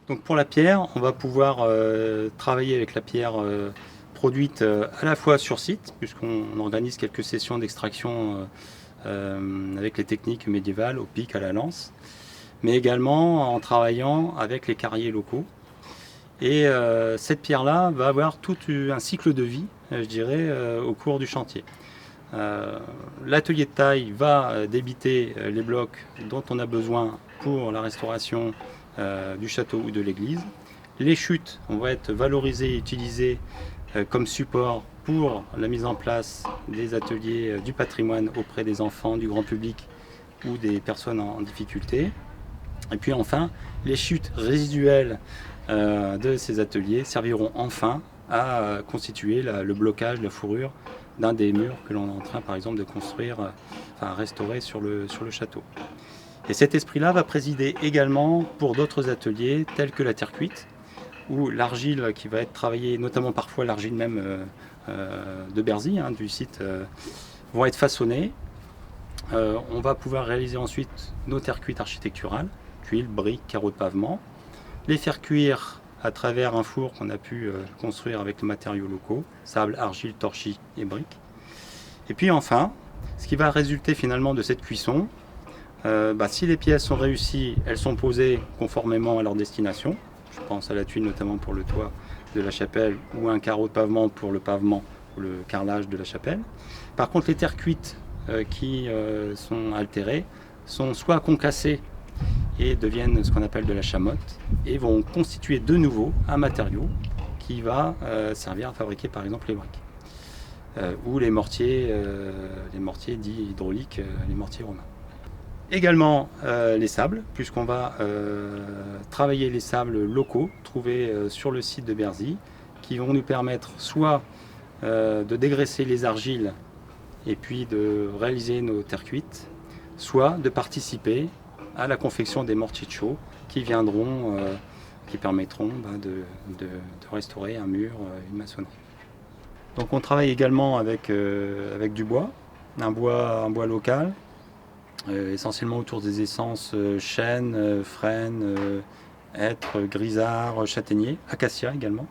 Donc pour la pierre, on va pouvoir travailler avec la pierre produite à la fois sur site, puisqu'on organise quelques sessions d'extraction avec les techniques médiévales, au pic, à la lance, mais également en travaillant avec les carriers locaux. Et cette pierre-là va avoir tout un cycle de vie, je dirais, au cours du chantier. L'atelier de taille va débiter les blocs dont on a besoin pour la restauration du château ou de l'église. Les chutes vont être valorisées et utilisées comme support pour la mise en place des ateliers du patrimoine auprès des enfants, du grand public ou des personnes en difficulté. Et puis enfin, les chutes résiduelles de ces ateliers serviront enfin à constituer le blocage, la fourrure d'un des murs que l'on est en train par exemple de construire, enfin restaurer sur le château. Et cet esprit-là va présider également pour d'autres ateliers tels que la terre cuite, où l'argile qui va être travaillée, notamment parfois l'argile même de Berzy, hein, du site, vont être façonnées. On va pouvoir réaliser ensuite nos terres cuites architecturales, tuiles, briques, carreaux de pavement, les faire cuire à travers un four qu'on a pu construire avec les matériaux locaux, sable, argile, torchis et briques. Et puis enfin, ce qui va résulter finalement de cette cuisson, si les pièces sont réussies, elles sont posées conformément à leur destination. Je pense à la tuile notamment pour le toit de la chapelle ou un carreau de pavement pour le pavement ou le carrelage de la chapelle. Par contre, les terres cuites qui sont altérées sont soit concassées et deviennent ce qu'on appelle de la chamotte et vont constituer de nouveau un matériau qui va servir à fabriquer par exemple les briques ou les mortiers dits hydrauliques, les mortiers romains. Également les sables, puisqu'on va travailler les sables locaux trouvés sur le site de Berzy, qui vont nous permettre soit de dégraisser les argiles et puis de réaliser nos terres cuites, soit de participer à la confection des mortiers de chaux qui viendront, qui permettront de restaurer un mur, une maçonnerie. Donc on travaille également avec du bois, un bois local, essentiellement autour des essences chêne, frêne, hêtre, grisard, châtaignier, acacia également,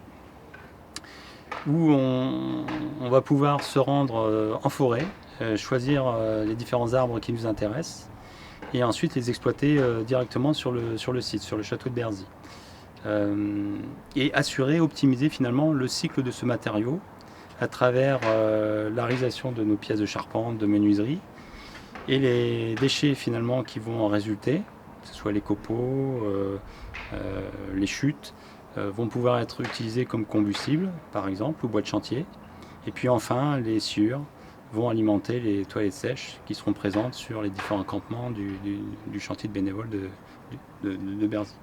où on va pouvoir se rendre en forêt, choisir les différents arbres qui nous intéressent et ensuite les exploiter directement sur le site, sur le château de Berzy. Et assurer, optimiser finalement le cycle de ce matériau à travers la réalisation de nos pièces de charpente, de menuiserie, et les déchets finalement qui vont en résulter, que ce soit les copeaux, les chutes, vont pouvoir être utilisés comme combustible, par exemple, ou bois de chantier. Et puis enfin, les sciures vont alimenter les toilettes sèches qui seront présentes sur les différents campements du chantier de bénévoles de Berzy.